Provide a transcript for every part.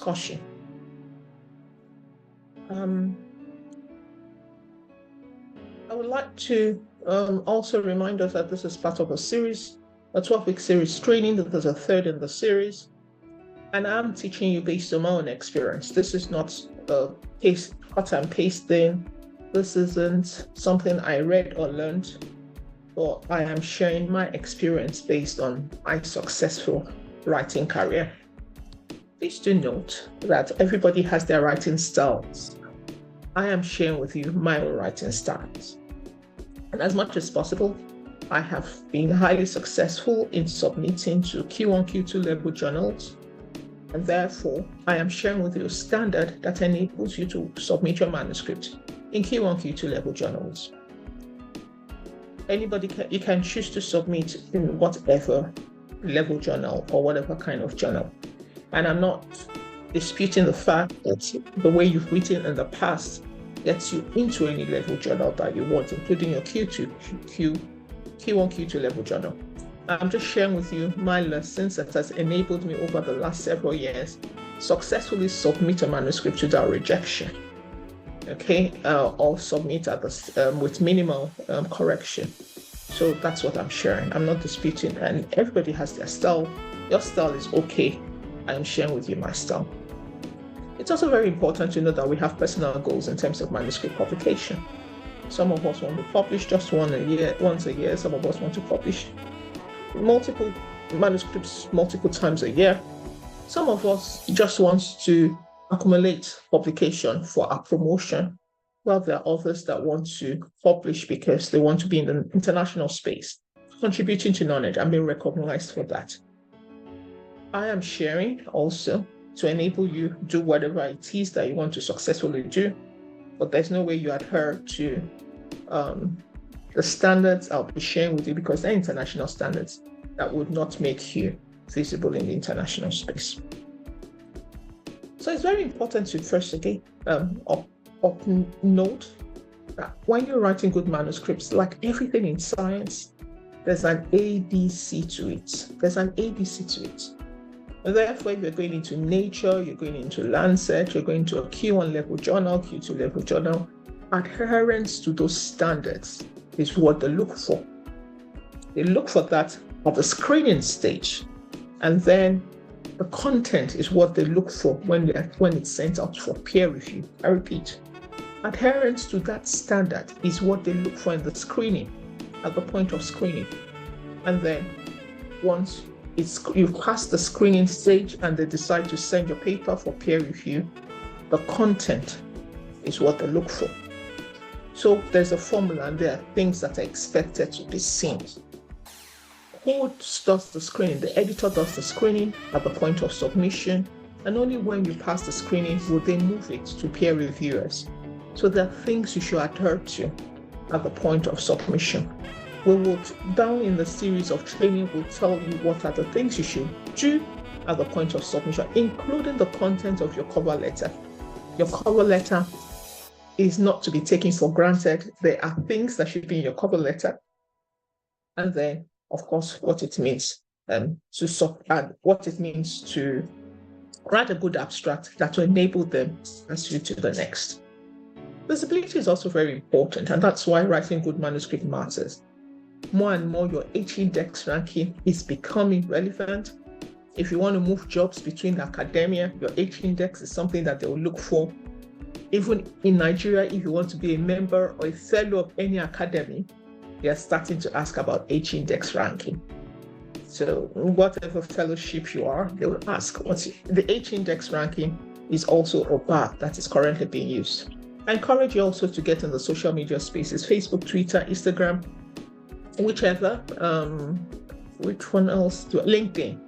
Caution. I would like to also remind us that this is part of a series, a 12-week series training. That is a third in the series. And I'm teaching you based on my own experience. This is not a cut and paste thing. This isn't something I read or learned, but I am sharing my experience based on my successful writing career. Please do note that everybody has their writing styles. I am sharing with you my own writing styles. And as much as possible, I have been highly successful in submitting to Q1, Q2 level journals. And therefore, I am sharing with you a standard that enables you to submit your manuscript in Q1, Q2 level journals. You can choose to submit in whatever level journal or whatever kind of journal. And I'm not disputing the fact that the way you've written in the past gets you into any level journal that you want, including your Q1, Q2 level journal. I'm just sharing with you my lessons that has enabled me over the last several years successfully submit a manuscript without rejection, or submit with minimal correction. So that's what I'm sharing. I'm not disputing, and everybody has their style. Your style is okay. I'm sharing with you my style. It's also very important to know that we have personal goals in terms of manuscript publication. Some of us want to publish just once a year. Some of us want to publish multiple manuscripts multiple times a year. Some of us just want to accumulate publication for our promotion, while there are others that want to publish because they want to be in the international space, contributing to knowledge and being recognized for that. I am sharing also to enable you to do whatever it is that you want to successfully do, but there's no way you adhere to the standards I'll be sharing with you, because they're international standards that would not make you visible in the international space. So it's very important to first note that when you're writing good manuscripts, like everything in science, there's an ABC to it. And therefore, if you're going into Nature, you're going into Lancet, you're going to a Q1 level journal, Q2 level journal, adherence to those standards is what they look for. They look for that at the screening stage, and then the content is what they look for when it's sent out for peer review. I repeat, adherence to that standard is what they look for in the screening, at the point of screening. And then once you've passed the screening stage and they decide to send your paper for peer review, the content is what they look for. So there's a formula, and there are things that are expected to be seen. Who does the screening? The editor does the screening at the point of submission, and only when you pass the screening will they move it to peer reviewers. So there are things you should adhere to at the point of submission. We will, down in the series of training, will tell you what are the things you should do at the point of submission, including the content of your cover letter. Your cover letter is not to be taken for granted. There are things that should be in your cover letter, and then, of course, what it means what it means to write a good abstract that will enable them to pass you to the next. Visibility is also very important, and that's why writing good manuscript matters. More and more, your H-index ranking is becoming relevant. If you want to move jobs between academia, your H-index is something that they will look for. Even in Nigeria, if you want to be a member or a fellow of any academy, they are starting to ask about H-index ranking. So whatever fellowship you are, they will ask what's the H-index ranking is also a bar that is currently being used. I encourage you also to get in the social media spaces, Facebook, Twitter, Instagram, whichever, which one else? LinkedIn.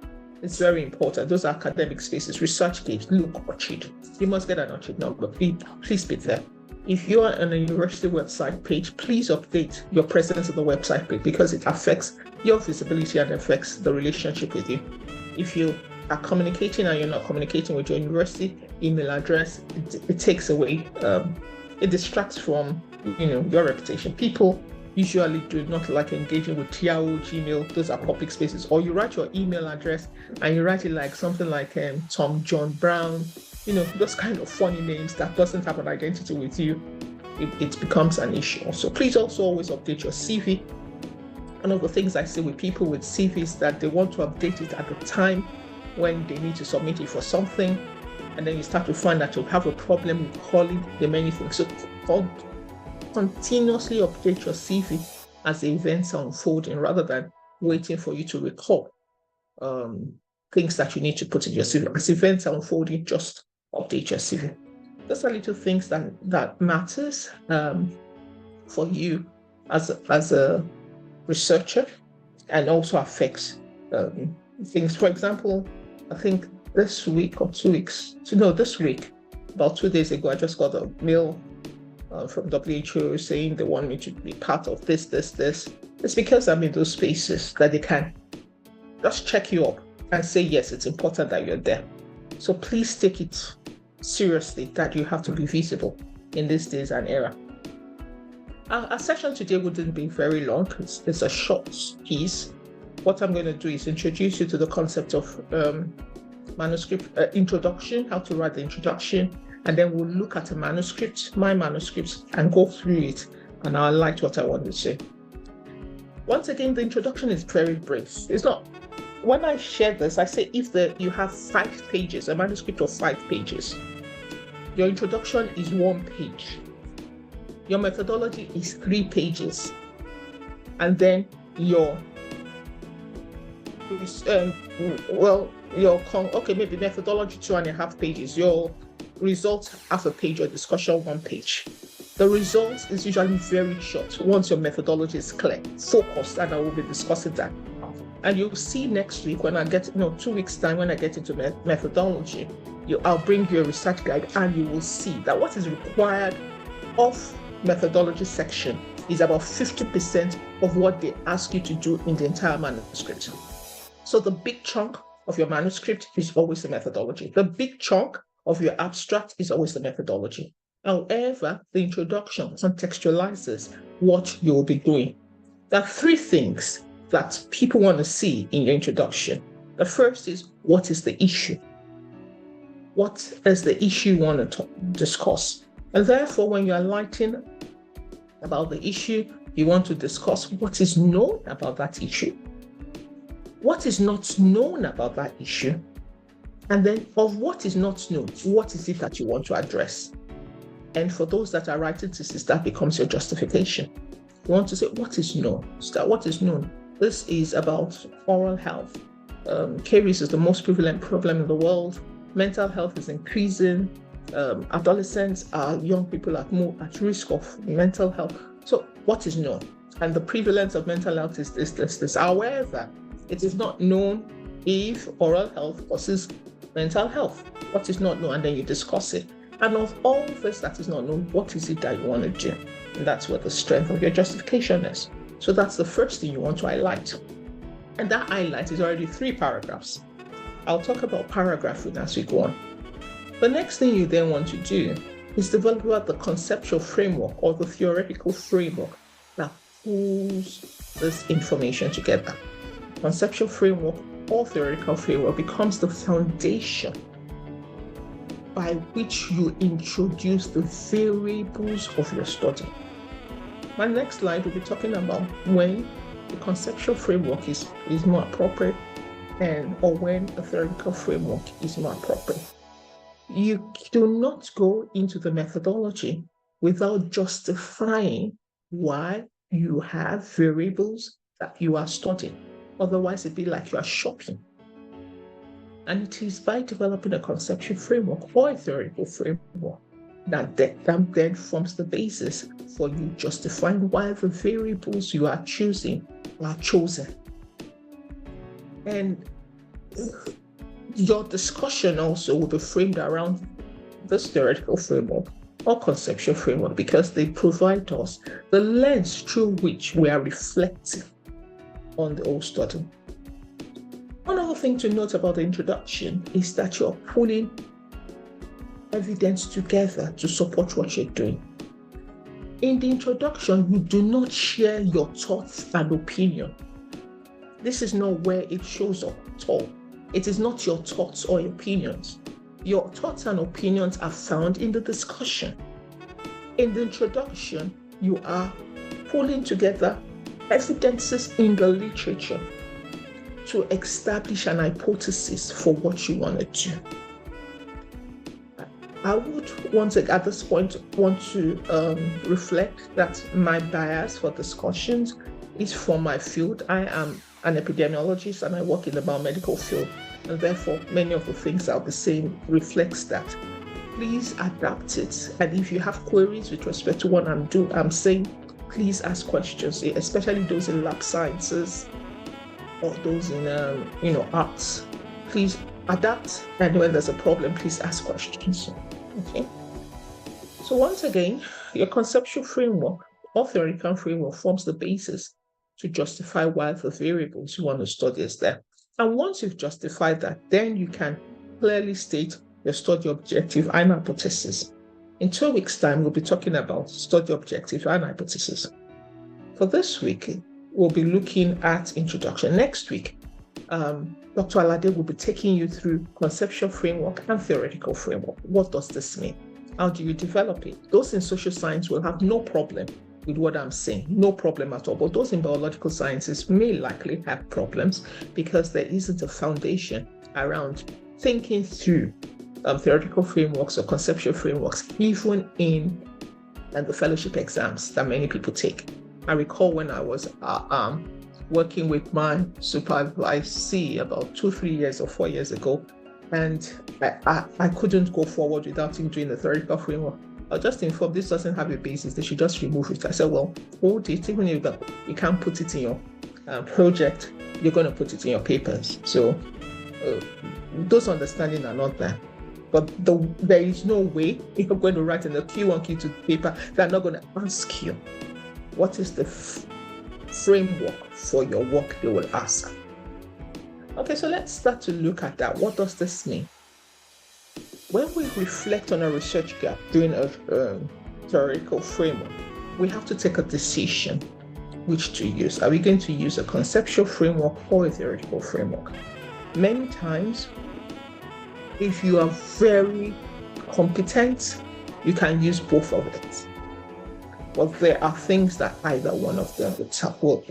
It's very important. Those are academic spaces. ResearchGate, look, Orchid. You must get an Orchid number. Please be there. If you are on a university website page, please update your presence on the website page, because it affects your visibility and affects the relationship with you. If you are communicating and you're not communicating with your university email address, it takes away, it distracts from your reputation. People usually do not like engaging with Yahoo, Gmail. Those are public spaces. Or you write your email address and you write it like something like Tom John Brown, those kind of funny names that doesn't have an identity with you. It becomes an issue. So please also always update your CV. One of the things I see with people with CVs that they want to update it at the time when they need to submit it for something, and then you start to find that you have a problem with calling them anything. So continuously update your CV as the events are unfolding, rather than waiting for you to recall things that you need to put in your CV. As events are unfolding, just update your CV. Those are little things that matters for you as a researcher, and also affects things. For example, I think this week, about 2 days ago, I just got a mail from WHO saying they want me to be part of this. It's because I'm in those spaces that they can just check you up and say, yes, it's important that you're there. So please take it seriously that you have to be visible in these days and era. Our session today wouldn't be very long. It's a short piece. What I'm going to do is introduce you to the concept of manuscript introduction, how to write the introduction, and then we'll look at a manuscript, my manuscripts, and go through it, and I'll highlight what I want to say. Once again, the introduction is very brief. It's not, when I share this, I say if you have 5 pages, a manuscript of 5 pages, your introduction is 1 page. Your methodology is 3 pages. And then maybe methodology 2.5 pages. Your results, half a page. Your discussion, 1 page. The results is usually very short once your methodology is clear, focused, and I will be discussing that. And you'll see next week when I get, 2 weeks time when I get into methodology, I'll bring you a research guide, and you will see that what is required of methodology section is about 50% of what they ask you to do in the entire manuscript. So the big chunk of your manuscript is always the methodology. The big chunk of your abstract is always the methodology. However, the introduction contextualizes what you will be doing. There are 3 things that people want to see in your introduction. The first is, what is the issue? What is the issue you want to discuss? And therefore, when you're writing about the issue, you want to discuss what is known about that issue, what is not known about that issue, and then of what is not known, what is it that you want to address? And for those that are writing thesis, that becomes your justification. You want to say, what is known? Start, what is known? This is about oral health. Caries is the most prevalent problem in the world. Mental health is increasing. Adolescents are young people at risk of mental health. So what is known? And the prevalence of mental health is this. However, it is not known if oral health causes mental health. What is not known? And then you discuss it. And of all this that is not known, what is it that you want to do? And that's where the strength of your justification is. So that's the first thing you want to highlight. And that highlight is already 3 paragraphs. I'll talk about paragraphing as we go on. The next thing you then want to do is develop the conceptual framework or the theoretical framework that pulls this information together. Conceptual framework or theoretical framework becomes the foundation by which you introduce the variables of your study. My next slide will be talking about when the conceptual framework is more appropriate or when a theoretical framework is more appropriate. You do not go into the methodology without justifying why you have variables that you are studying. Otherwise, it'd be like you are shopping. And it is by developing a conceptual framework or a theoretical framework that then forms the basis for you justifying why the variables you are choosing are chosen. And your discussion also will be framed around this theoretical framework or conceptual framework because they provide us the lens through which we are reflecting on the whole study. One other thing to note about the introduction is that you're pulling evidence together to support what you're doing. In the introduction, you do not share your thoughts and opinion. This is not where it shows up at all. It is not your thoughts or opinions. Your thoughts and opinions are found in the discussion. In the introduction, you are pulling together evidences in the literature to establish an hypothesis for what you want to do. I would once again at this point want to reflect that my bias for discussions is for my field. I am an epidemiologist and I work in the biomedical field, and therefore many of the things I'll be saying reflects that. Please adapt it, and if you have queries with respect to what I'm saying, please ask questions, especially those in lab sciences or those in arts. Please adapt, and when there's a problem, please ask questions. Okay. So once again, your conceptual framework or theoretical framework forms the basis to justify why the variables you want to study is there. And once you've justified that, then you can clearly state your study objective and hypothesis. In 2 weeks' time, we'll be talking about study objective and hypothesis. For this week, we'll be looking at introduction. Next week, Dr. Alade will be taking you through conceptual framework and theoretical framework. What does this mean? How do you develop it? Those in social science will have no problem with what I'm saying, no problem at all. But those in biological sciences may likely have problems because there isn't a foundation around thinking through theoretical frameworks or conceptual frameworks, even in the fellowship exams that many people take. I recall when I was working with my supervisee about 2-3 years or 4 years ago, and I couldn't go forward without him doing the theoretical framework. I was just informed this doesn't have a basis, they should just remove it. I said, well, hold it, even if you can't put it in your project, you're going to put it in your papers. So those understanding are not there. But there is no way you're going to write in the Q1, Q2 paper, they're not going to ask you what is the framework for your work, they will ask. Okay, so let's start to look at that. What does this mean? When we reflect on a research gap during a theoretical framework, we have to take a decision which to use. Are we going to use a conceptual framework or a theoretical framework? Many times, if you are very competent, you can use both of it. But there are things that either one of them will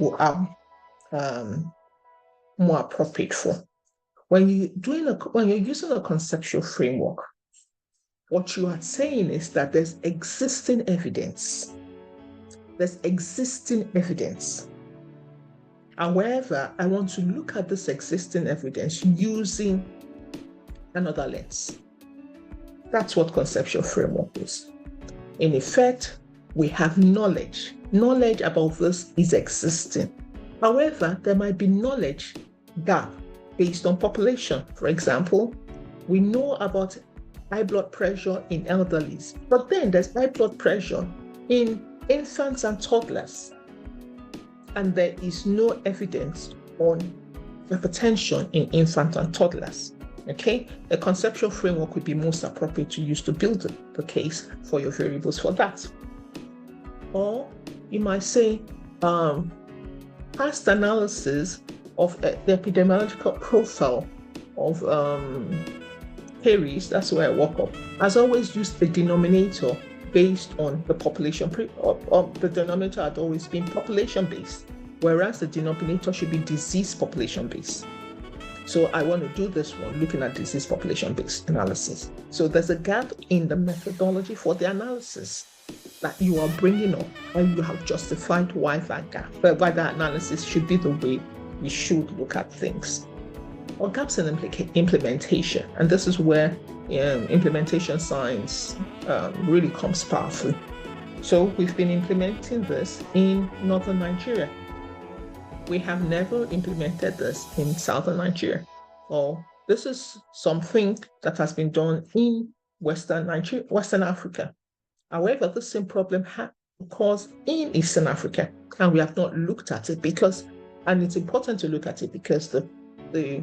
more appropriate for. When you're using a conceptual framework, what you are saying is that there's existing evidence. There's existing evidence. However, I want to look at this existing evidence using another lens. That's what conceptual framework is. In effect, we have knowledge. Knowledge about this is existing. However, there might be knowledge gap based on population. For example, we know about high blood pressure in elderlies, but then there's high blood pressure in infants and toddlers. And there is no evidence on hypertension in infants and toddlers. Okay, a conceptual framework would be most appropriate to use to build the case for your variables for that. Or you might say, past analysis of the epidemiological profile of Harris, that's where I work up, has always used a denominator based on the population. The denominator had always been population based, whereas the denominator should be disease population based. So I want to do this one looking at disease population based analysis. So there's a gap in the methodology for the analysis that you are bringing up, and you have justified why that gap, why that analysis should be the way we should look at things. Or gaps in implementation, and this is where implementation science really comes powerfully. So we've been implementing this in northern Nigeria. We have never implemented this in southern Nigeria. Or this is something that has been done in Western Nigeria, Western Africa. However, the same problem occurs in Eastern Africa, and we have not looked at it and it's important to look at it because the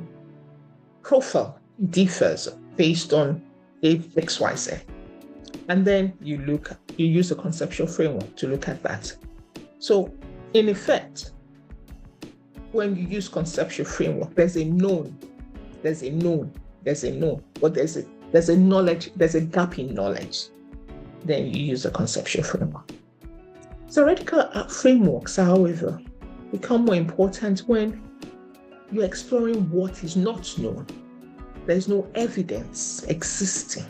profile differs based on XYZ. And then you use a conceptual framework to look at that. So in effect, when you use conceptual framework, there's a known, but there's a knowledge, there's a gap in knowledge. Then you use a conceptual framework. Theoretical frameworks, however, become more important when you're exploring what is not known. There's no evidence existing.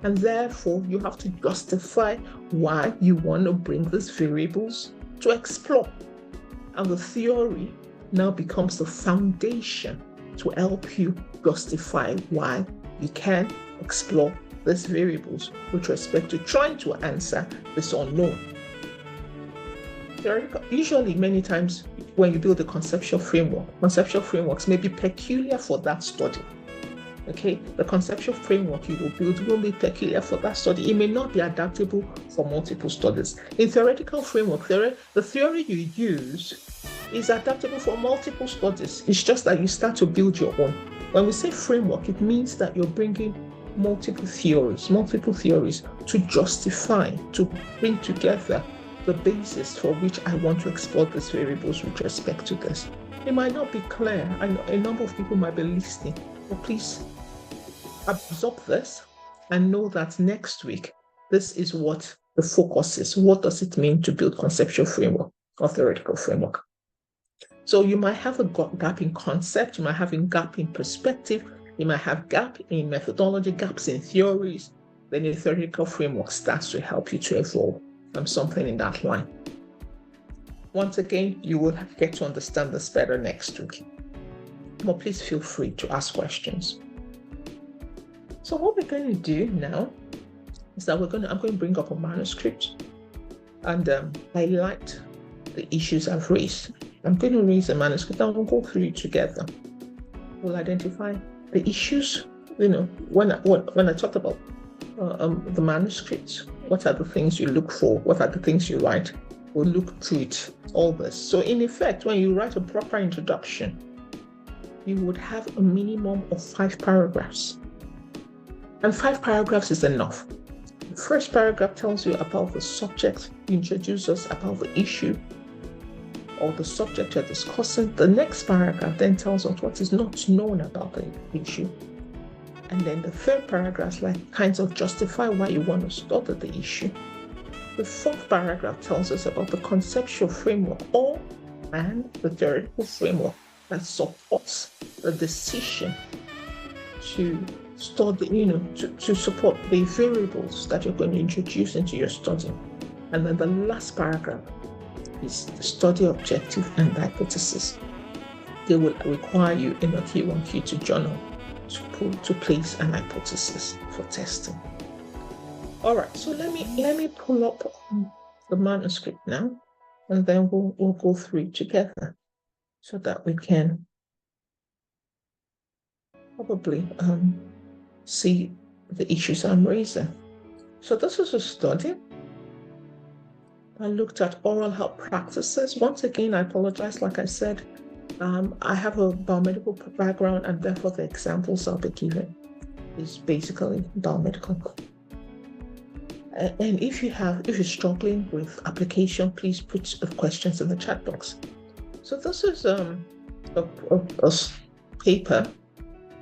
And therefore, you have to justify why you want to bring these variables to explore. And the theory now becomes the foundation to help you justify why you can explore these variables with respect to trying to answer this unknown. Usually, many times, when you build a conceptual frameworks may be peculiar for that study. Okay, the conceptual framework you will build will be peculiar for that study. It may not be adaptable for multiple studies. In theoretical framework, the theory you use is adaptable for multiple studies. It's just that you start to build your own. When we say framework, it means that you're bringing multiple theories to justify, to bring together the basis for which I want to explore these variables with respect to this. It might not be clear. I know a number of people might be listening, but please absorb this and know that next week, this is what the focus is. What does it mean to build conceptual framework or theoretical framework? So you might have a gap in concept, you might have a gap in perspective, you might have gap in methodology, gaps in theories. Then your theoretical framework starts to help you to evolve from something in that line. Once again, you will get to understand this better next week. But please feel free to ask questions. So what we're going to do now is that I'm going to bring up a manuscript and highlight the issues I've raised. I'm going to raise a manuscript and we'll go through it together. We'll identify the issues. When I talked about the manuscript, what are the things you look for? What are the things you write? We'll look through it, all this. So in effect, when you write a proper introduction, you would have a minimum of 5 paragraphs. And 5 paragraphs is enough. The first paragraph tells you about the subject, introduces us about the issue or the subject you're discussing. The next paragraph then tells us what is not known about the issue. And then the third paragraph kinds of justify why you want to study the issue. The fourth paragraph tells us about the conceptual framework and the theoretical framework that supports the decision to study, to support the variables that you're going to introduce into your study. And then the last paragraph is the study objective and the hypothesis. They will require you in a Q1Q to journal to place an hypothesis for testing. All right, so let me pull up the manuscript now, and then we'll go through it together so that we can probably see the issues I'm raising. So this is a study. I looked at oral health practices. Once again, I apologize. Like I said, I have a biomedical background, and therefore the examples I'll be giving is basically biomedical. And if you're struggling with application, please put the questions in the chat box. So this is a paper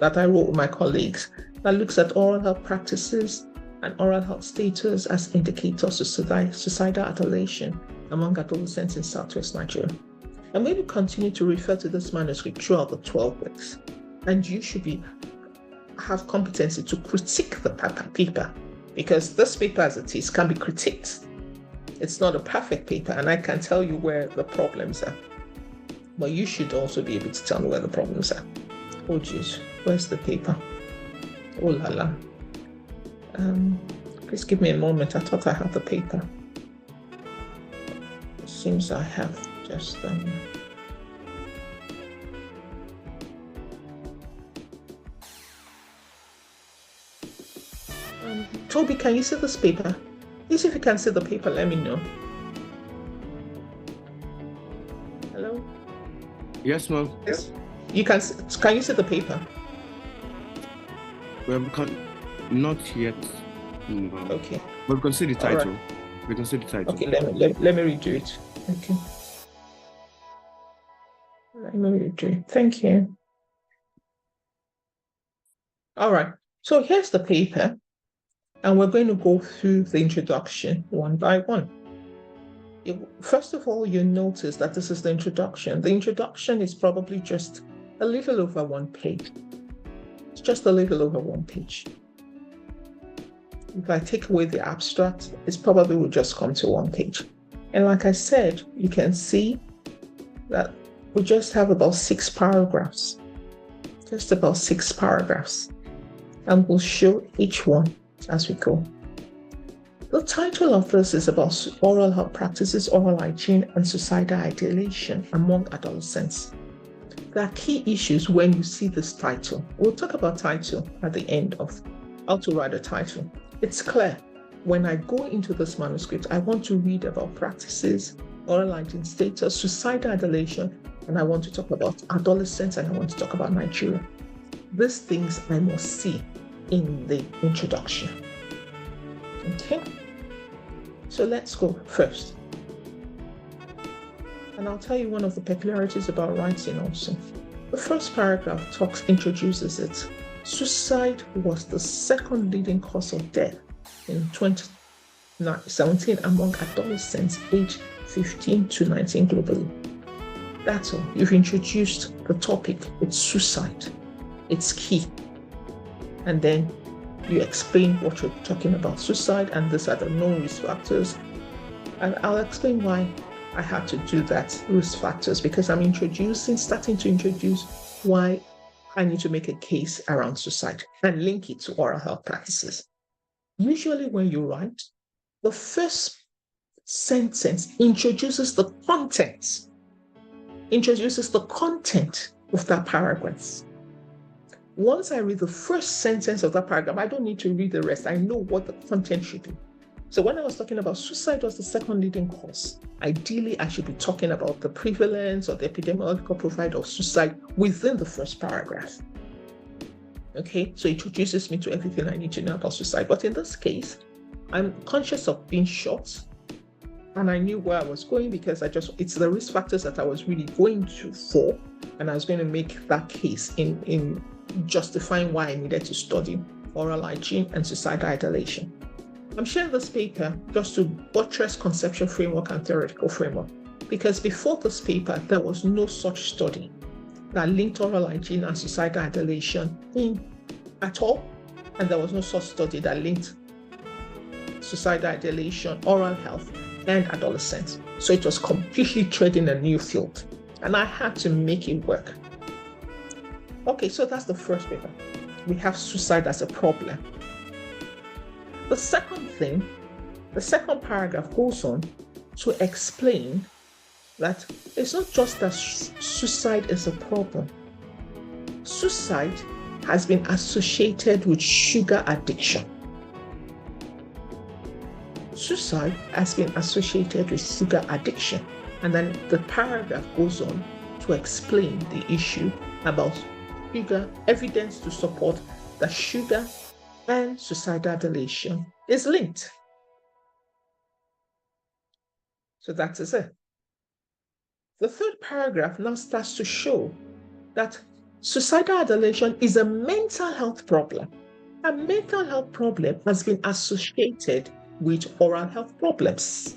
that I wrote with my colleagues that looks at oral health practices and oral health status as indicators of suicidal ideation among adolescents in Southwest Nigeria. And we will continue to refer to this manuscript throughout the 12 weeks. And you should have competency to critique the paper, because this paper as it is can be critiqued. It's not a perfect paper, and I can tell you where the problems are. But you should also be able to tell me where the problems are. Oh geez, where's the paper? Oh la la. Please give me a moment. I thought I had the paper. It seems I have just Toby, can you see this paper? Please, if you can see the paper, let me know. Hello? Yes, ma'am. Yes. Can you see the paper? Well, not yet. No. Okay. But we can see the title. Right. We can see the title. Okay, let me redo it. Okay. Let me redo it. Thank you. All right. So here's the paper, and we're going to go through the introduction one by one. First of all, you notice that this is the introduction. The introduction is probably just a little over 1 page. It's just a little over 1 page. If I take away the abstract, it probably will just come to 1 page. And like I said, you can see that we just have about 6 paragraphs. Just about 6 paragraphs. And we'll show each one as we go. The title of this is about oral health practices, oral hygiene, and suicidal ideation among adolescents. There are key issues when you see this title. We'll talk about title at the end of how to write a title. It's clear. When I go into this manuscript, I want to read about practices, oral hygiene status, suicidal ideation, and I want to talk about adolescents, and I want to talk about Nigeria. These things I must see in the introduction. Okay, so let's go first. And I'll tell you one of the peculiarities about writing also. The first paragraph introduces it. Suicide was the second leading cause of death in 2017 among adolescents aged 15 to 19 globally. That's all. You've introduced the topic. It's suicide. It's key. And then you explain what you're talking about, suicide, and these are the known risk factors. And I'll explain why I had to do that, risk factors, because I'm starting to introduce why I need to make a case around suicide and link it to oral health practices. Usually when you write, the first sentence introduces the content of that paragraph. Once I read the first sentence of that paragraph, I don't need to read the rest. I know what the content should be. So when I was talking about suicide was the second leading cause, ideally I should be talking about the prevalence or the epidemiological profile of suicide within the first paragraph. Okay, so it introduces me to everything I need to know about suicide. But in this case, I'm conscious of being short, and I knew where I was going because it's the risk factors that I was really going for, and I was going to make that case in justifying why I needed to study oral hygiene and suicidal ideation. I'm sharing this paper just to buttress conceptual framework and theoretical framework, because before this paper, there was no such study that linked oral hygiene and suicidal ideation at all, and there was no such study that linked suicidal ideation, oral health, and adolescents. So it was completely treading a new field, and I had to make it work. Okay, so that's the first paper. We have suicide as a problem. The second paragraph goes on to explain that it's not just that suicide is a problem. Suicide has been associated with sugar addiction. Suicide has been associated with sugar addiction. And then the paragraph goes on to explain the issue about sugar, evidence to support that sugar and suicidal ideation is linked. So that is it. The third paragraph now starts to show that suicidal ideation is a mental health problem. A mental health problem has been associated with oral health problems.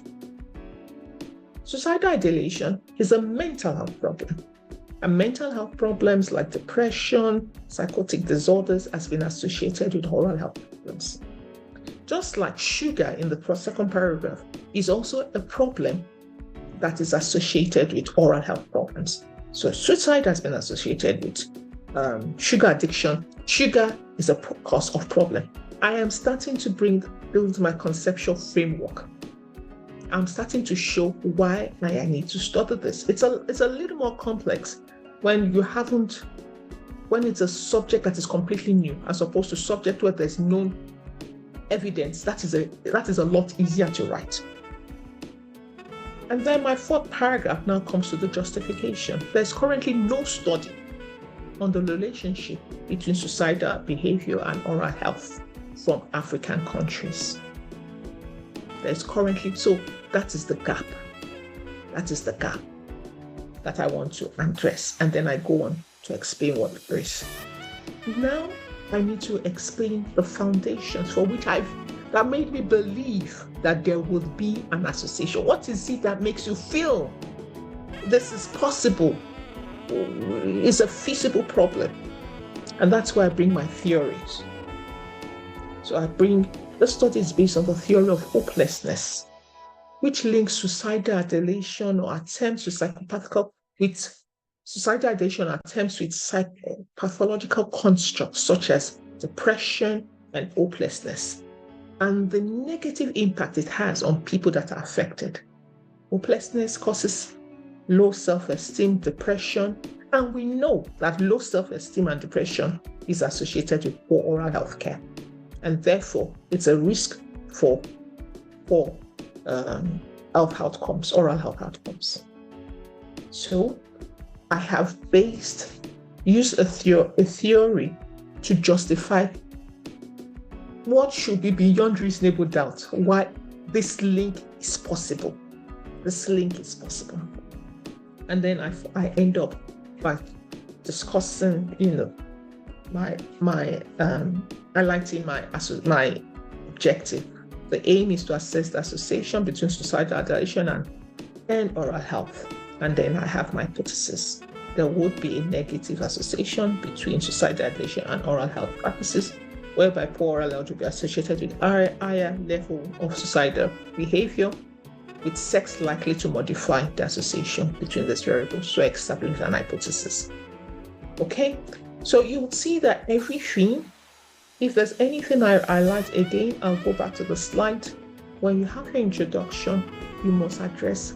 Suicidal ideation is a mental health problem. And mental health problems like depression, psychotic disorders has been associated with oral health problems. Just like sugar in the second paragraph is also a problem that is associated with oral health problems. So suicide has been associated with sugar addiction. Sugar is a cause of problem. I am starting to build my conceptual framework. I'm starting to show why I need to study this. It's a little more complex when it's a subject that is completely new, as opposed to subject where there's known evidence. That is a lot easier to write. And then my fourth paragraph now comes to the justification. There's currently no study on the relationship between suicidal behavior and oral health. from African countries. There's currently, so that is the gap. That is the gap that I want to address. And then I go on to explain what it is. Now I need to explain the foundations for which that made me believe that there would be an association. What is it that makes you feel this is possible? It's a feasible problem. And that's why I bring my theories. So I bring the studies based on the theory of hopelessness, which links suicidal ideation or attempts with suicidal ideation attempts with pathological constructs such as depression and hopelessness, and the negative impact it has on people that are affected. Hopelessness causes low self-esteem, depression, and we know that low self-esteem and depression is associated with poor oral health care, and therefore it's a risk for poor health outcomes, oral health outcomes. So I have used a theory to justify what should be beyond reasonable doubt why this link is possible. This link is possible. And then I end up by discussing, highlighting my objective. The aim is to assess the association between suicidal ideation and oral health. And then I have my hypothesis. There would be a negative association between suicidal ideation and oral health practices, whereby poor oral health will be associated with higher level of suicidal behavior, with sex likely to modify the association between these variables. So I established an hypothesis. Okay, so you would see that everything, if there's anything I highlight again, I'll go back to the slide. When you have your introduction, you must address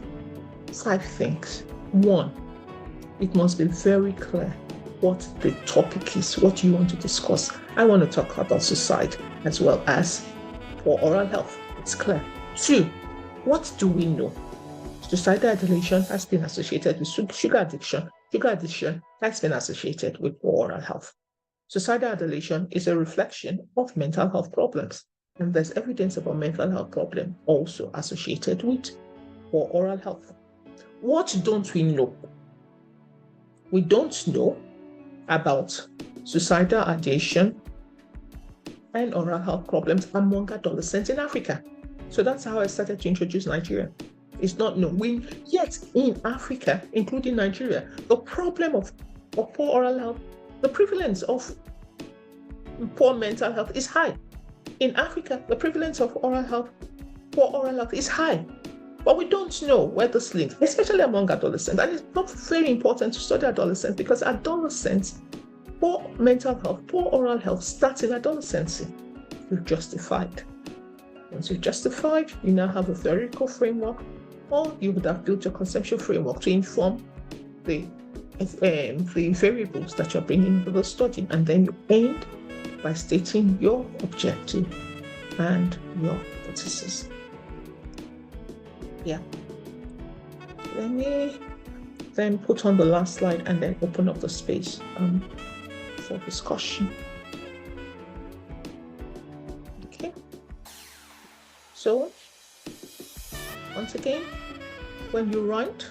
5 things. 1, it must be very clear what the topic is, what you want to discuss. I want to talk about suicide as well as poor oral health. It's clear. 2, what do we know? Suicidal ideation has been associated with sugar addiction. Sugar addiction has been associated with poor oral health. Suicidal ideation is a reflection of mental health problems, and there's evidence about mental health problems also associated with poor oral health. What don't we know? We don't know about suicidal ideation and oral health problems among adolescents in Africa. So that's how I started to introduce Nigeria. It's not known. Yet in Africa, including Nigeria, the problem of poor oral health, the prevalence of poor mental health is high. In Africa, the prevalence of poor oral health is high. But we don't know where this links, especially among adolescents. And it's not very important to study adolescents because adolescents, poor mental health, poor oral health starts in adolescence. You've justified. Once you've justified, you now have a theoretical framework, or you would have built a conceptual framework to inform the variables that you're bringing into the study. And then you end by stating your objective and your hypothesis. Yeah. Let me then put on the last slide and then open up the space for discussion. Okay. So, once again, when you write,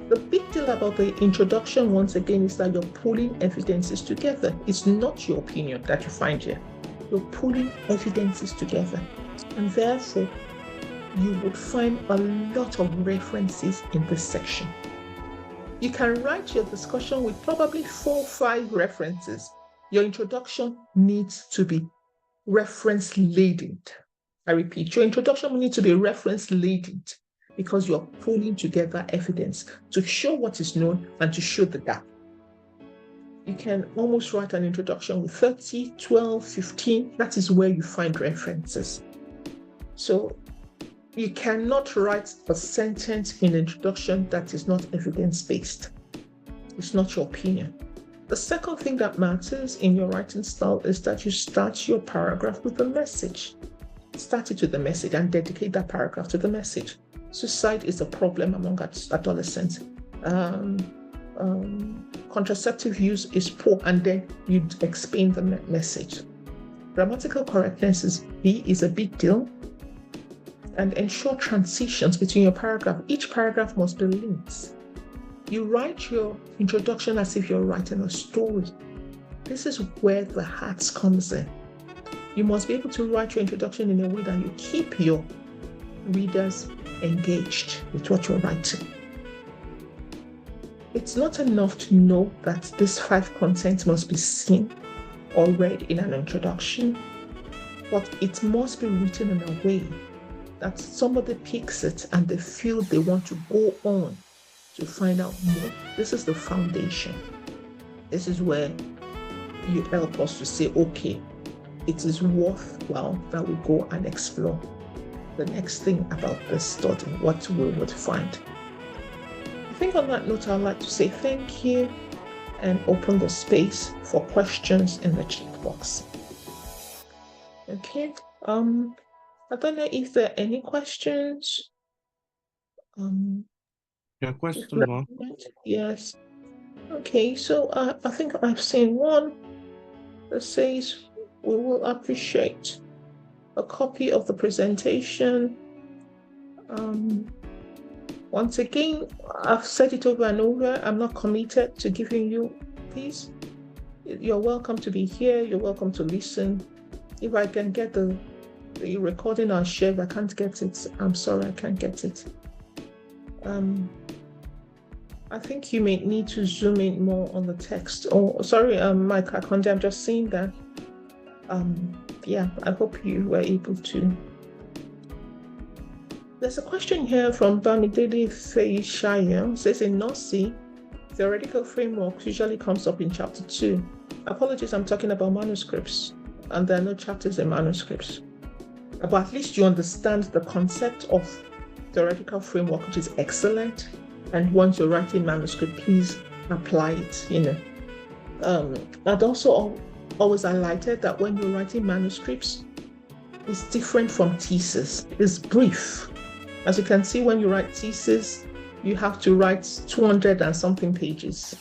the big deal about the introduction, once again, is that you're pulling evidences together. It's not your opinion that you find here. You're pulling evidences together. And therefore, you would find a lot of references in this section. You can write your discussion with probably 4 or 5 references. Your introduction needs to be reference-laden. I repeat, your introduction needs to be reference-laden because you're pulling together evidence to show what is known and to show the gap. You can almost write an introduction with 30, 12, 15. That is where you find references. So you cannot write a sentence in introduction that is not evidence-based. It's not your opinion. The second thing that matters in your writing style is that you start your paragraph with a message. Start it with the message and dedicate that paragraph to the message. Suicide is a problem among adolescents. Contraceptive use is poor, and then you explain the message. Grammatical correctness is a big deal. And ensure transitions between your paragraph. Each paragraph must be linked. You write your introduction as if you're writing a story. This is where the heart comes in. You must be able to write your introduction in a way that you keep your readers engaged with what you're writing. It's not enough to know that this 5 content must be seen or read in an introduction, but it must be written in a way that somebody picks it and they feel they want to go on to find out more. This is the foundation. This is where you help us to say, okay, it is worthwhile that we go and explore the next thing about this study, what we would find. I think on that note, I'd like to say thank you and open the space for questions in the chat box. Okay. I don't know if there are any questions. Question, Ma. Yes. Okay, so I think I've seen one that says we will appreciate a copy of the presentation. Once again, I've said it over and over. I'm not committed to giving you these. You're welcome to be here. You're welcome to listen. If I can get the recording I'll share, if I can't get it, I'm sorry, I can't get it. I think you may need to zoom in more on the text. Oh, sorry, Mike Akonde, I'm just seeing that. Yeah, I hope you were able to. There's a question here from Bamidele Feishaya. Says in NOSI, theoretical framework usually comes up in chapter 2. Apologies, I'm talking about manuscripts, and there are no chapters in manuscripts. But at least you understand the concept of theoretical framework, which is excellent. And once you're writing manuscript, please apply it, I'd also always highlighted that when you're writing manuscripts, it's different from thesis. It's brief. As you can see, when you write thesis, you have to write 200 and something pages.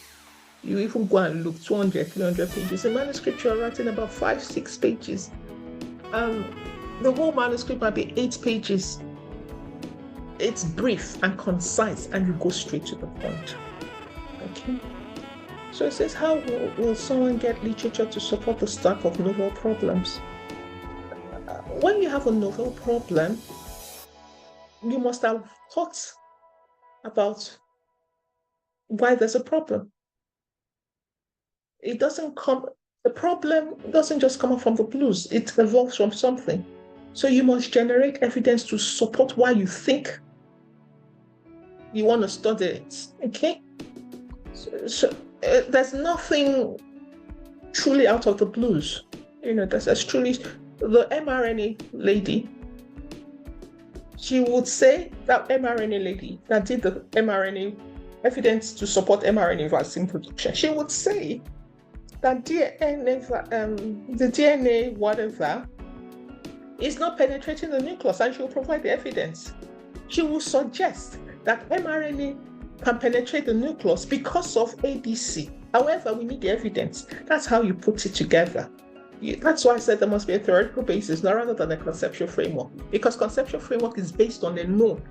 You even go and look 200, 300 pages. In manuscript, you're writing about 5-6 pages. The whole manuscript might be 8 pages. It's brief and concise, and you go straight to the point. Okay. So it says, how will someone get literature to support the stack of novel problems? When you have a novel problem, you must have thought about why there's a problem. The problem doesn't just come up from the blues, it evolves from something. So you must generate evidence to support why you think you want to study it, okay? So there's nothing truly out of the blues. There's truly, the mRNA lady, she would say that mRNA lady that did the mRNA evidence to support mRNA vaccine production, she would say that the DNA whatever is not penetrating the nucleus, and she will provide the evidence. She will suggest that mRNA can penetrate the nucleus because of ABC. However, we need the evidence. That's how you put it together. That's why I said there must be a theoretical basis, not rather than a conceptual framework, because conceptual framework is based on a known.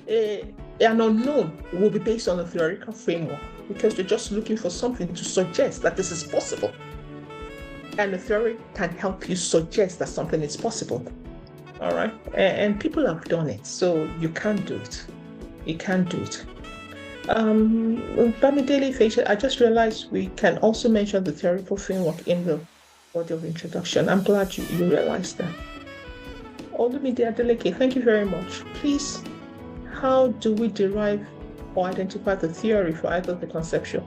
An unknown will be based on a theoretical framework, because you're just looking for something to suggest that this is possible. And the theory can help you suggest that something is possible. All right. And people have done it, so you can't do it. You can't do it. Bamidele Feisha, I just realized we can also mention the theoretical framework in the body of introduction. I'm glad you realized that. Olumide Adeleke, thank you very much. Please, how do we derive or identify the theory for either the conceptual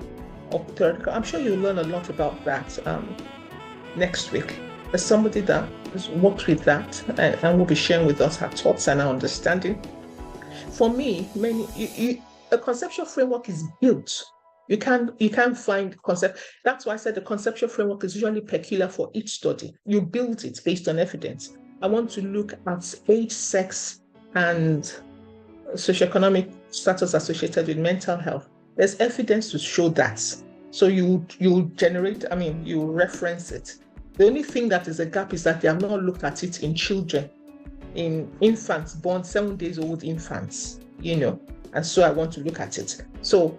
or theoretical? I'm sure you'll learn a lot about that next week. As somebody that has worked with that and will be sharing with us her thoughts and her understanding. For me, a conceptual framework is built. You can't find concept. That's why I said the conceptual framework is usually peculiar for each study. You build it based on evidence. I want to look at age, sex, and socioeconomic status associated with mental health. There's evidence to show that. So you reference it. The only thing that is a gap is that they have not looked at it in children, in infants born 7 days old infants, and so I want to look at it. So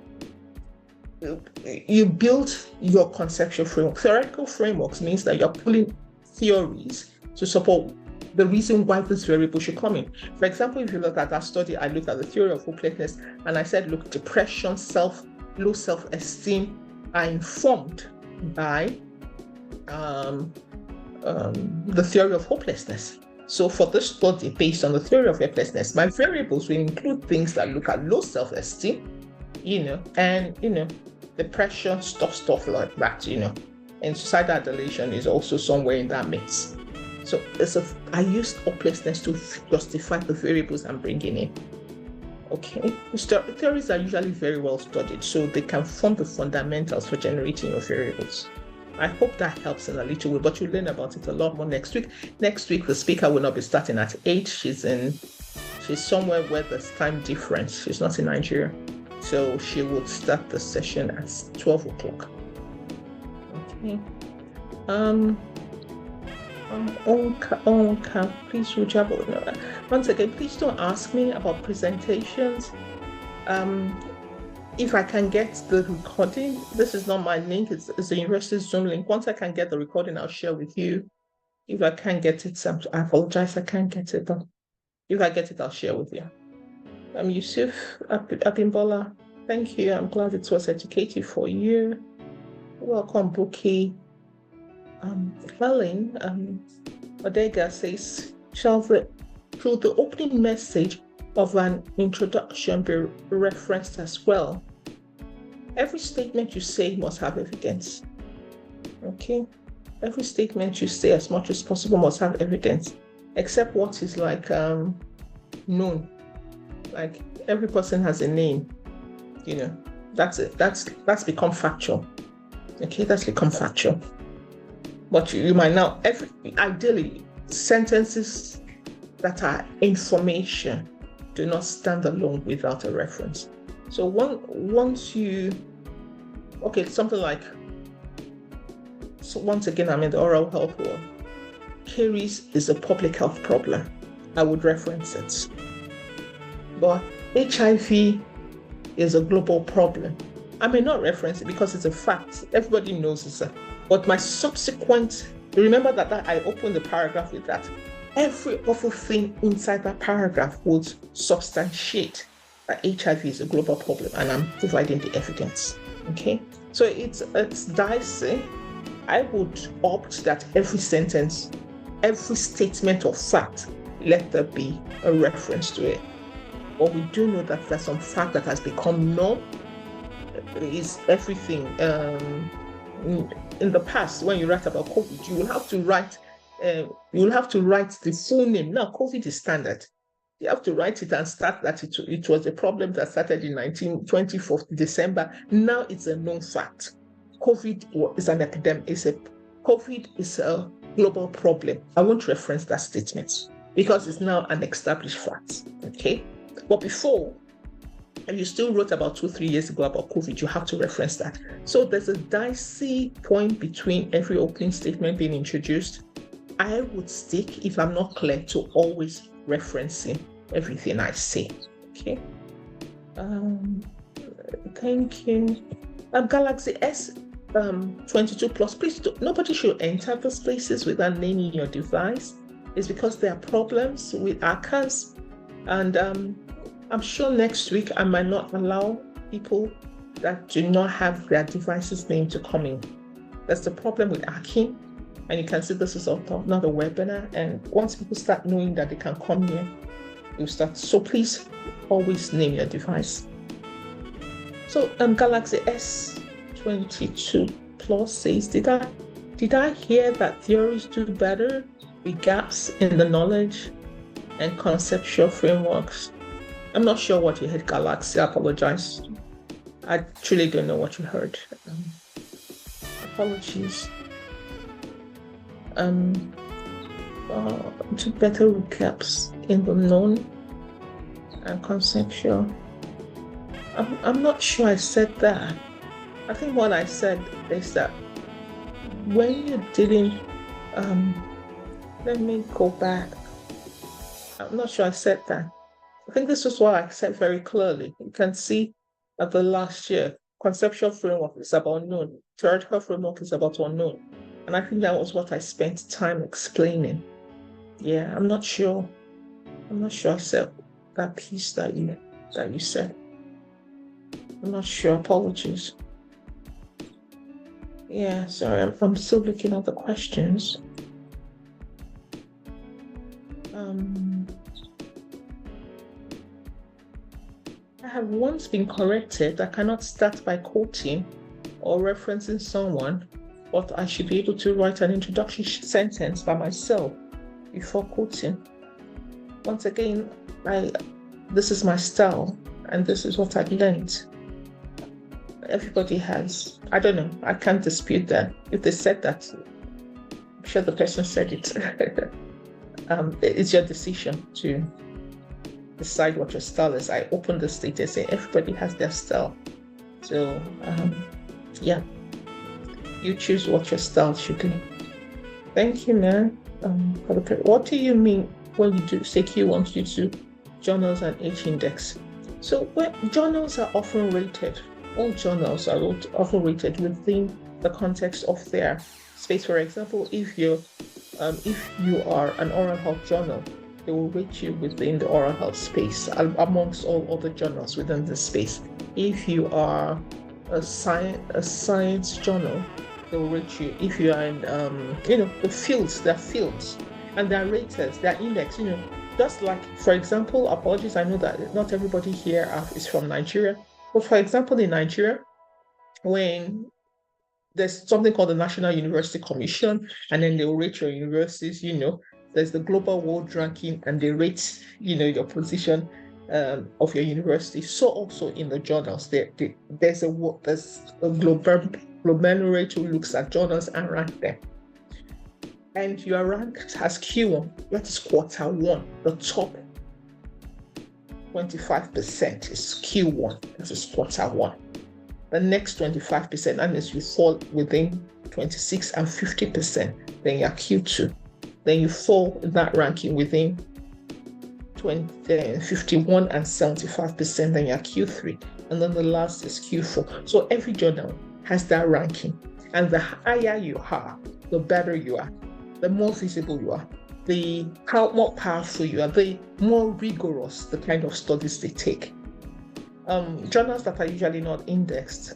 you build your conceptual framework. Theoretical frameworks means that you're pulling theories to support the reason why this variable should come in. For example, if you look at that study, I looked at the theory of hopelessness, and I said, look, depression, low self-esteem are informed by the theory of hopelessness. So for this study, based on the theory of hopelessness, my variables will include things that look at low self-esteem, and depression, stuff like that, and suicidal ideation is also somewhere in that mix. So I used hopelessness to justify the variables I'm bringing in. Okay, theories are usually very well studied, so they can form the fundamentals for generating your variables. I hope that helps in a little way, but you'll learn about it a lot more next week. Next week, the speaker will not be starting at 8. She's somewhere where there's time difference. She's not in Nigeria. So she will start the session at 12 o'clock. Okay. Please, once again, please don't ask me about presentations. If I can get the recording, this is not my link, it's the university's Zoom link. Once I can get the recording, I'll share with you. If I can't get it, I apologize, I can't get it, but if I get it, I'll share with you. Yusuf Abimbola, thank you. I'm glad it was educative for you. Welcome, Buki. Helen Odega says, shall the opening message of an introduction be referenced as well? Every statement you say must have evidence. Okay? Every statement you say, as much as possible, must have evidence, except what is like known. Like every person has a name, that's it. That's become factual. Okay, that's become factual. But you might now, ideally, sentences that are information do not stand alone without a reference. So once you, something like, so once again, I'm in the oral health world. Caries is a public health problem. I would reference it. But HIV is a global problem. I may not reference it because it's a fact. Everybody knows it's but my subsequent, remember that I opened the paragraph with that. Every other thing inside that paragraph would substantiate that HIV is a global problem, and I'm providing the evidence. Okay, so it's dicey. I would opt that every sentence, every statement of fact, let there be a reference to it. But we do know that there's some fact that has become known. Is everything. In the past, when you write about COVID, you will have to write the full name. Now, COVID is standard. You have to write it and start that it was a problem that started in 24th December. Now it's a known fact. COVID is an epidemic. COVID is a global problem. I won't reference that statement because it's now an established fact. Okay, but before, if you still wrote about 2-3 years ago about COVID, you have to reference that. So there's a dicey point between every opening statement being introduced. I would stick, if I'm not clear, to always referencing everything I say. Okay. Thank you. Galaxy S22 Plus, please nobody should enter those places without naming your device. It's because there are problems with hackers, and I'm sure next week I might not allow people that do not have their devices named to come in. That's the problem with hacking. And you can see this is not a webinar. And once people start knowing that they can come here, you start. So please always name your device. So Galaxy S22 Plus says, did I hear that theories do better with gaps in the knowledge and conceptual frameworks? I'm not sure what you heard, Galaxy. I apologize. I truly don't know what you heard. Apologies. To better recaps in the known and conceptual. I'm not sure I said that. I think what I said is that when you're dealing Let me go back. I'm not sure I said that. I think this is what I said very clearly. You can see at the last year, conceptual framework is about known, theoretical framework is about unknown. And I think that was what I spent time explaining. Yeah, I'm not sure I said that piece that you said. I'm not sure, apologies. Yeah, sorry, I'm still looking at the questions. I have once been corrected. I cannot start by quoting or referencing someone, but I should be able to write an introduction sentence by myself before quoting. Once again, this is my style, and this is what I've learned. Everybody has. I don't know. I can't dispute that. If they said that, I'm sure the person said it. It's your decision to decide what your style is. I open the state and say everybody has their style. So, yeah, you choose what your style should be. Thank you, man. What do you mean when you do say Q1, Q2, journals and H-index? So journals are often rated. All journals are often rated within the context of their space. For example, if you are an oral health journal, they will rate you within the oral health space amongst all other journals within the space. If you are a science journal, they will rate you. If you are in the fields, there are fields and there are raters, there are index, just like, for example, apologies, I know that not everybody here is from Nigeria, but for example, in Nigeria, when there's something called the National University Commission, and then they will rate your universities, there's the global world ranking, and they rate, your position of your university. So also in the journals, there's a glomerate who looks at journals and rank them. And you are ranked as Q1, that is quarter one, the top 25% is Q1, that is quarter one. The next 25%, unless you fall within 26 and 50%, then you're Q2. Then you fall in that ranking within 51 and 75%, then you're Q3. And then the last is Q4. So every journal has that ranking. And the higher you are, the better you are, the more visible you are, the more powerful you are, the more rigorous the kind of studies they take. Journals that are usually not indexed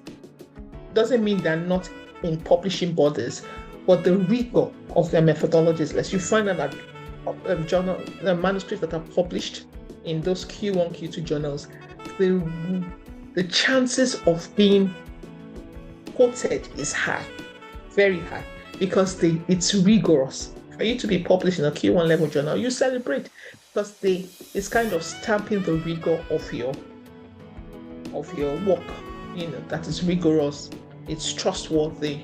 doesn't mean they're not in publishing bodies, but the rigor of their methodology is less. You find that the manuscripts that are published in those Q1, Q2 journals, the chances of being quoted is high, very high, because it's rigorous. For you to be published in a Q1 level journal, you celebrate, because it's kind of stamping the rigor of your work, that is rigorous, it's trustworthy,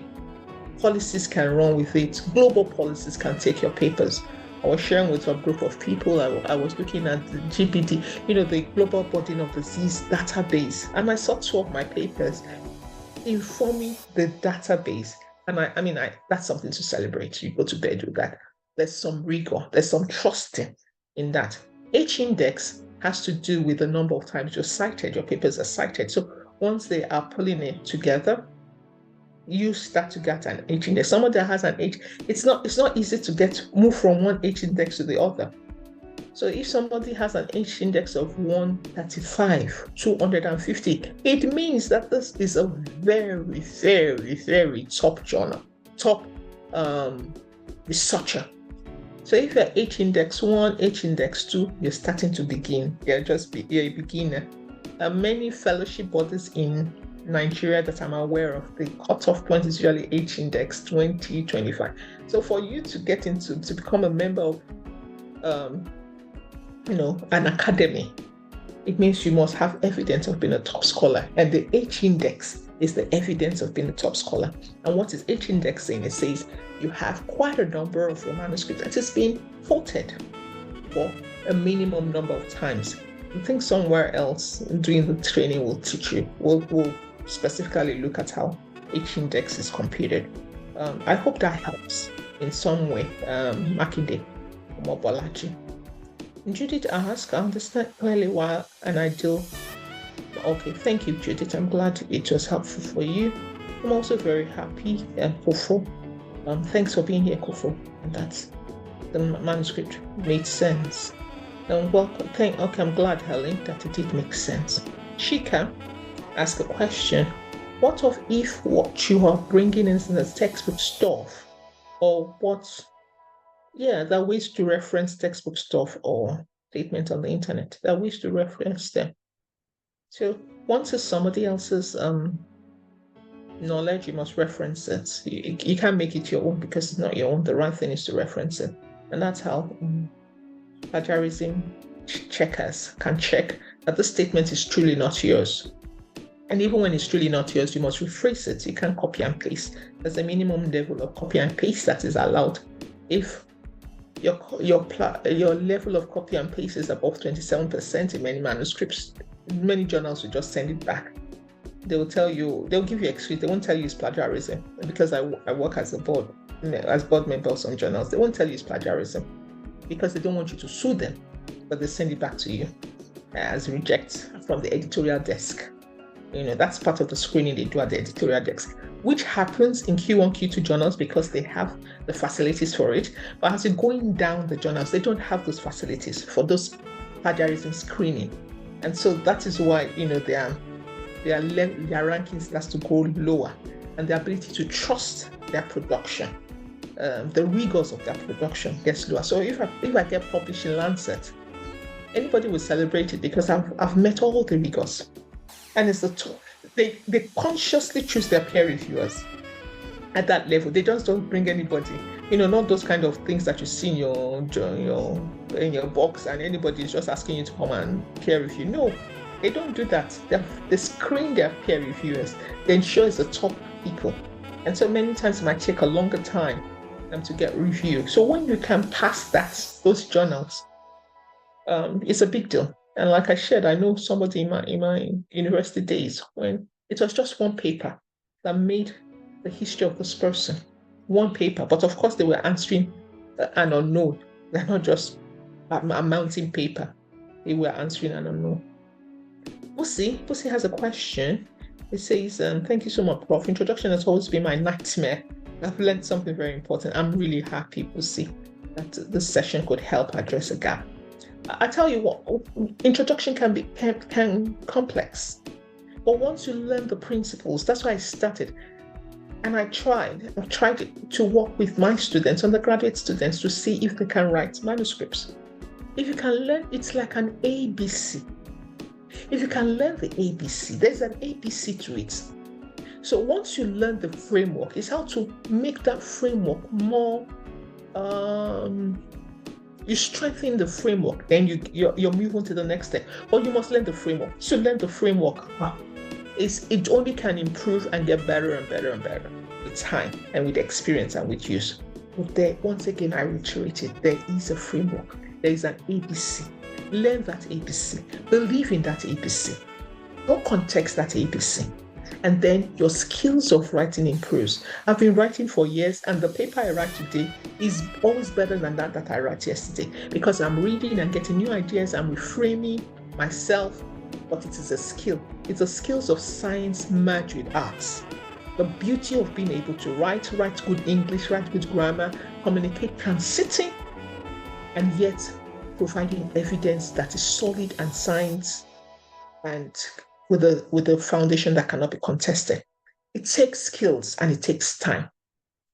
policies can run with it, global policies can take your papers. I was sharing with a group of people, I was looking at the GBD, the Global Burden of Disease database, and I saw 2 of my papers informing the database. And I that's something to celebrate. You go to bed with that. There's some rigor, there's some trusting in that. H-index has to do with the number of times you're cited, your papers are cited. So once they are pulling it together, you start to get an H-index. Someone that has an H, it's not easy to move from one H-index to the other. So if somebody has an H-index of 135, 250, it means that this is a very, very, very top journal, top researcher. So if you're H-index 1, H-index 2, you're starting to begin. You're a beginner. Many fellowship bodies in Nigeria that I'm aware of, the cutoff point is usually H-index 20, 25. So for you to become a member of an academy, it means you must have evidence of being a top scholar. And the H-index is the evidence of being a top scholar. And what is H-index saying? It says you have quite a number of your manuscripts that is being quoted for a minimum number of times. I think somewhere else during the training will teach you, we'll specifically look at how H-index is computed. I hope that helps in some way, Makinde or Mobolaji. Judith asks, I understand clearly why an ideal. Okay, thank you, Judith. I'm glad it was helpful for you. I'm also very happy, Kofo. Thanks for being here, Kofo. And that's the manuscript made sense. Welcome. Okay, I'm glad, Helen, that it did make sense. Shika asked a question. What if what you are bringing in the textbook stuff, or what? Yeah, there are ways to reference textbook stuff or statement on the internet. There are ways to reference them. So once it's somebody else's knowledge, you must reference it. You can't make it your own because it's not your own. The right thing is to reference it. And that's how plagiarism checkers can check that the statement is truly not yours. And even when it's truly not yours, you must rephrase it. You can't copy and paste. There's a minimum level of copy and paste that is allowed. If your level of copy and paste is above 27% in many manuscripts, many journals will just send it back. They will tell you, they'll give you excuse. They won't tell you it's plagiarism because I work as board member of some journals. They won't tell you it's plagiarism because they don't want you to sue them, but they send it back to you as reject from the editorial desk. That's part of the screening they do at the editorial desk, which happens in Q1, Q2 journals because they have the facilities for it. But as you're going down the journals, they don't have those facilities for those plagiarism screening. And so that is why, their rankings has to go lower, and the ability to trust their production, the rigors of their production gets lower. So if I get published in Lancet, anybody will celebrate it because I've met all the rigors. And it's they consciously choose their peer reviewers at that level. They just don't bring anybody, not those kind of things that you see in your box and anybody is just asking you to come and peer review. No, they don't do that. They screen their peer reviewers. They ensure it's the top people. And so many times it might take a longer time to get reviewed. So when you can pass those journals, it's a big deal. And like I shared, I know somebody in my university days when it was just one paper that made the history of this person. One paper, but of course they were answering an unknown. They're not just a mountain paper. They were answering an unknown. Pussy has a question. It says, thank you so much, Prof. Introduction has always been my nightmare. I've learned something very important. I'm really happy, Pussy, that this session could help address a gap. I tell you what, introduction can be complex, but once you learn the principles, that's why I started. And I tried to work with my students, undergraduate students, to see if they can write manuscripts. If you can learn, it's like an ABC. If you can learn the ABC, there's an ABC to it. So once you learn the framework, it's how to make that framework more, you strengthen the framework, then you're moving to the next step. But you must learn the framework. So learn the framework. It only can improve and get better and better and better with time and with experience and with use. But there, once again, I reiterate it, there is a framework. There is an ABC. Learn that ABC. Believe in that ABC. Don't context that ABC. And then your skills of writing improves. I've been writing for years, and the paper I write today is always better than that I wrote yesterday because I'm reading and getting new ideas. I'm reframing myself, but it is a skill. It's the skills of science merged with arts. The beauty of being able to write good English, write good grammar, communicate transiting, and yet providing evidence that is solid and science and with a foundation that cannot be contested. It takes skills and it takes time.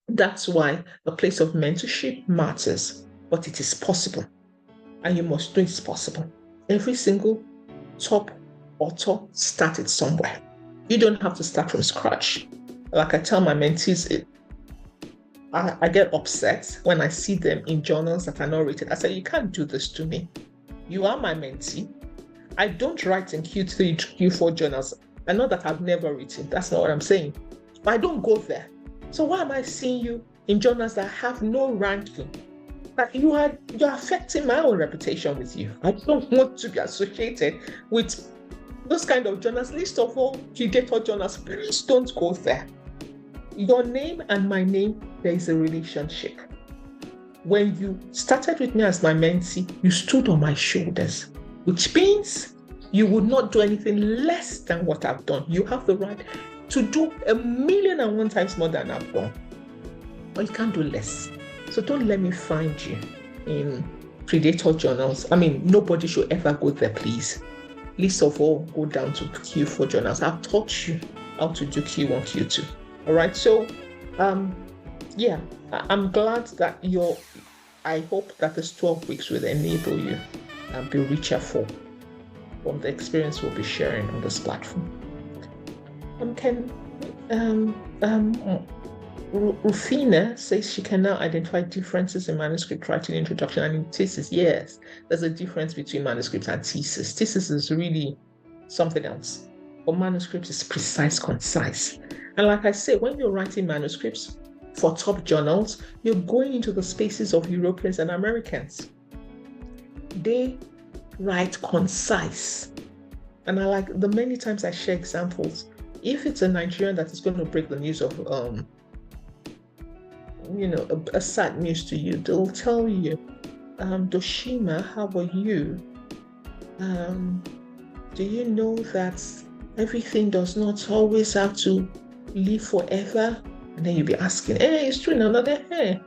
That's why the place of mentorship matters, but it is possible. And you must know it's possible. Every single top author started somewhere. You don't have to start from scratch. Like I tell my mentees, I get upset when I see them in journals that are not rated. I say, you can't do this to me. You are my mentee. I don't write in Q3, Q4 journals. I know that I've never written. That's not what I'm saying. But I don't go there. So why am I seeing you in journals that have no ranking? That you're affecting my own reputation with you. I don't want to be associated with those kind of journals. Least of all, predator journals. Please don't go there. Your name and my name, there is a relationship. when you started with me as my mentee, you stood on my shoulders, which means you would not do anything less than what I've done. You have the right to do 1,000,001 times more than I've done, or you can't do less. So don't let me find you in predator journals. I mean, nobody should ever go there, please. Least of all, go down to Q4 journals. I've taught you how to do Q1, Q2. All right. So, yeah, I'm glad that I hope that this 12 weeks will enable you and be richer from the experience we'll be sharing on this platform. Rufina says she can now identify differences in manuscript writing introduction and in thesis. Yes, there's a difference between manuscript and thesis. Thesis is really something else. But manuscript is precise, concise. And like I say, when you're writing manuscripts for top journals, you're going into the spaces of Europeans and Americans. They write concise. And I like the many times I share examples. If it's a Nigerian that is going to break the news of a sad news to you, they'll tell you, Doshima, how are you? Do you know that everything does not always have to live forever? And then you'll be asking, hey, it's true, another hey.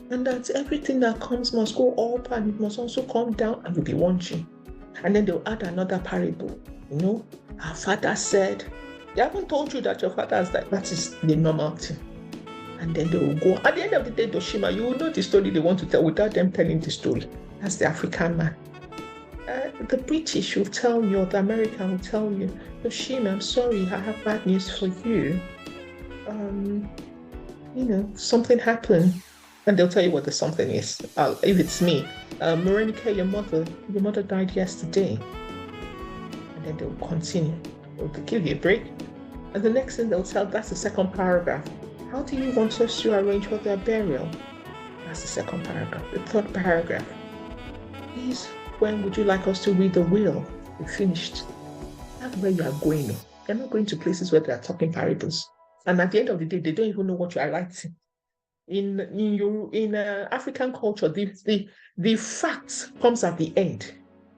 And that everything that comes must go up and it must also come down, and you'll be watching. And then they'll add another parable. Our father said, they haven't told you that your father has died. That is the normal thing. And then they will go. At the end of the day, Doshima, you will know the story they want to tell without them telling the story. That's the African man. The British will tell you, or the American will tell you, Doshima, I'm sorry, I have bad news for you. Something happened. And they'll tell you what the something is. If it's me, Morenike, your mother died yesterday. And then they'll continue. They'll give you a break. And the next thing they'll tell, that's the second paragraph. How do you want us to arrange for their burial? That's the second paragraph. The third paragraph. Please, when would you like us to read the will? We finished. That's where you are going. You're not going to places where they are talking parables. And at the end of the day, they don't even know what you are writing. In African culture, the fact comes at the end.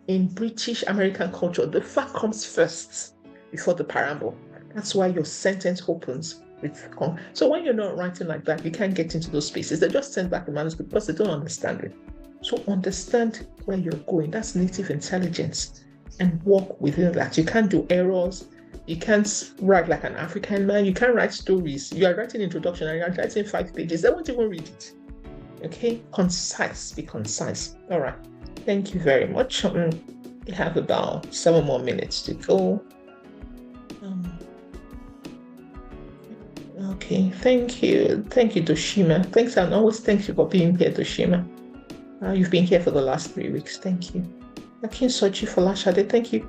In British American culture, the fact comes first before the parable. That's why your sentence opens with so when you're not writing like that, you can't get into those spaces. They just send back the manuscript because they don't understand it. So understand where you're going. That's native intelligence, and walk within that. You can't do errors. You can't write like an African man. You can't write stories. You are writing introduction and you're writing 5 pages. They won't even read it. Okay? Concise. Be concise. All right. Thank you very much. We have about 7 more minutes to go. Okay. Thank you. Thank you, Doshima. Thanks, and always thank you for being here, Doshima. You've been here for the last 3 weeks. Thank you. Akin Sochi Folashade, thank you.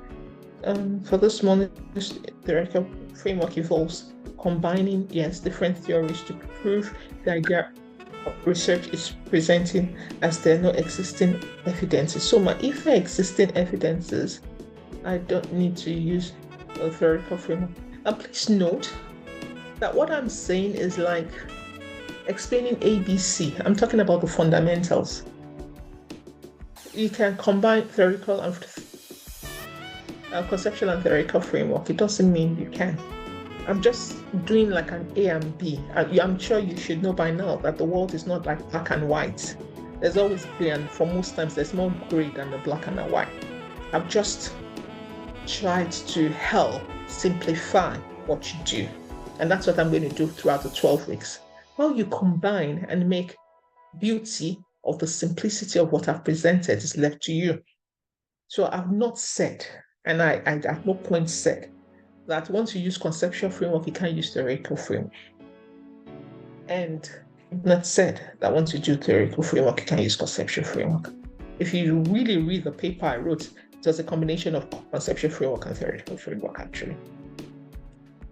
For this morning, this theoretical framework involves combining, different theories to prove the idea research is presenting as there are no existing evidences. So if there are existing evidences, I don't need to use a theoretical framework. And please note that what I'm saying is like explaining ABC. I'm talking about the fundamentals. You can combine theoretical and conceptual and theoretical framework. It doesn't mean you can. I'm just doing like an A and B. I'm sure you should know by now that the world is not like black and white. There's always gray, and for most times there's more gray than the black and the white. I've just tried to help simplify what you do. And that's what I'm going to do throughout the 12 weeks. How you combine and make beauty of the simplicity of what I've presented is left to you. So I've not said, and I at no point said, that once you use conceptual framework, you can't use theoretical framework. And I've not said that once you do theoretical framework, you can use conceptual framework. If you really read the paper I wrote, it was a combination of conceptual framework and theoretical framework, actually.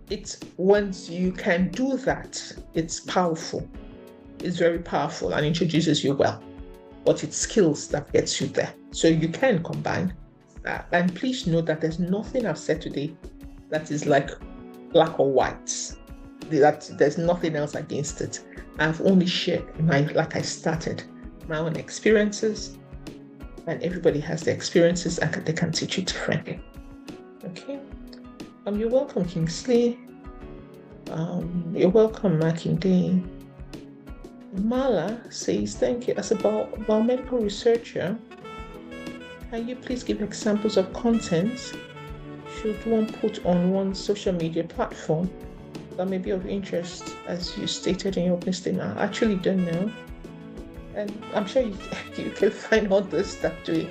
It's once you can do that, it's powerful. It's very powerful and introduces you well. But it's skills that gets you there. So you can combine. And please note that there's nothing I've said today that is like black or white. That there's nothing else against it. I've only shared, like I started, my own experiences, and everybody has their experiences and they can teach you differently. Okay. You're welcome, Kingsley. You're welcome, Makinde. Mala says, thank you. As a biomedical researcher, can you please give examples of content should one put on one social media platform that may be of interest, as you stated in your opening statement? I actually don't know. And I'm sure you can find all this that way.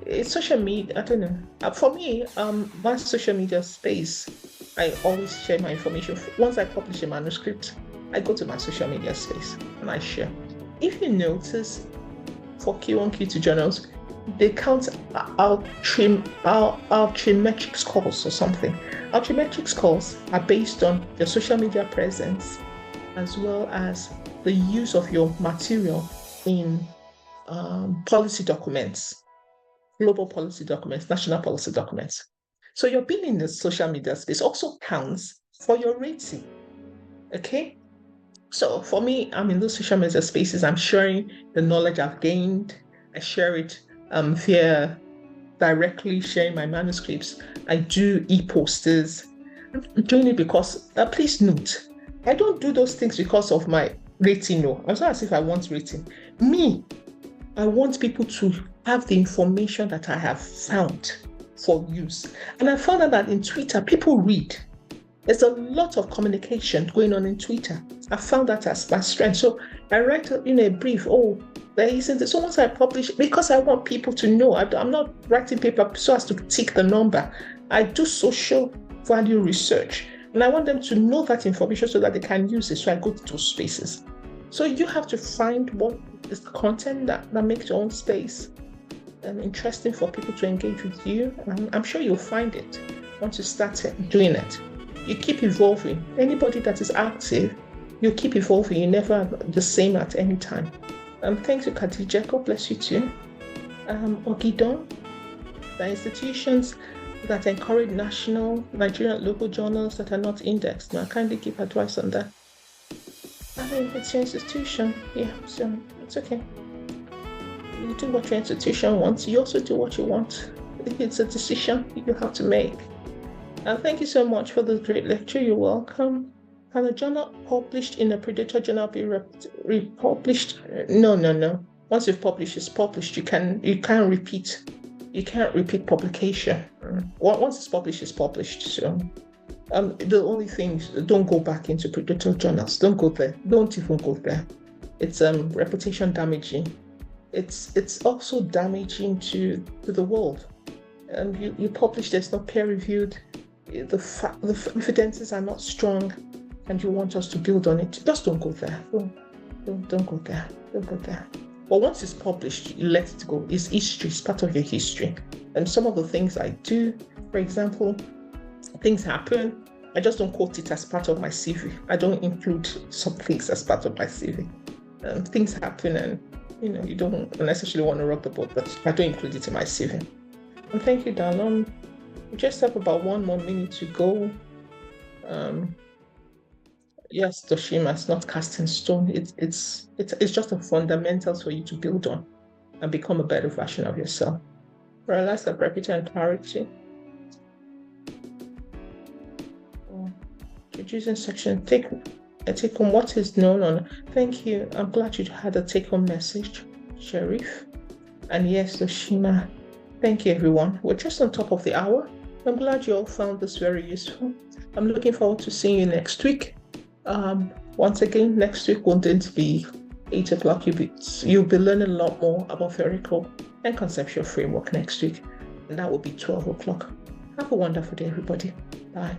It's social media, I don't know. For me, my social media space, I always share my information. Once I publish a manuscript, I go to my social media space and I share. If you notice, for Q1, Q2 journals, they count altrimetric scores or something. Altrimetric scores are based on your social media presence as well as the use of your material in policy documents, global policy documents, national policy documents. So your being in the social media space also counts for your rating. Okay? So for me, I'm in those social media spaces. I'm sharing the knowledge I've gained. I share it via directly sharing my manuscripts. I do e-posters. I'm doing it because, please note, I don't do those things because of my rating. No, it's not as if I want rating. Me, I want people to have the information that I have found for use. And I found out that in Twitter, people read. There's a lot of communication going on in Twitter. I found that as my strength. So I write in a brief, there isn't this. So once I publish, because I want people to know, I'm not writing paper so as to tick the number. I do social value research. And I want them to know that information so that they can use it. So I go to those spaces. So you have to find what is the content that makes your own space interesting for people to engage with you. And I'm sure you'll find it once you start doing it. You keep evolving. Anybody that is active, you keep evolving. You're never the same at any time. Thanks to Khadija. God bless you too. Ogidon, the institutions that encourage national, Nigerian local journals that are not indexed. Now, I kindly give advice on that. I mean, it's your institution. Yeah, so it's okay. You do what your institution wants. You also do what you want. It's a decision you have to make. Thank you so much for the great lecture. You're welcome. Can a journal published in a Predator journal be republished? No. Once you've published, it's published. You can't repeat. You can't repeat publication. Once it's published, it's published. So the only thing is, don't go back into Predator journals. Don't go there. Don't even go there. It's reputation damaging. It's also damaging to the world. You publish, there's not peer reviewed. The evidences are not strong, and you want us to build on it. Just don't go there. Don't go there. Don't go there. But once it's published, you let it go. It's history. It's part of your history. And some of the things I do, for example, things happen. I just don't quote it as part of my CV. I don't include some things as part of my CV. Things happen, and you don't necessarily want to rock the boat, but I don't include it in my CV. And thank you, Dalon. We just have about 1 more minute to go. Yes, Toshima, it's not cast in stone. It's just the fundamentals for you to build on and become a better version of yourself. Realize that brevity and clarity. Introducing section, take home what is known on. Thank you. I'm glad you had a take home message, Sharif. And yes, Toshima. Thank you, everyone. We're just on top of the hour. I'm glad you all found this very useful. I'm looking forward to seeing you next week. Once again, next week won't be 8 o'clock. You'll be learning a lot more about theoretical and conceptual framework next week. And that will be 12 o'clock. Have a wonderful day, everybody. Bye.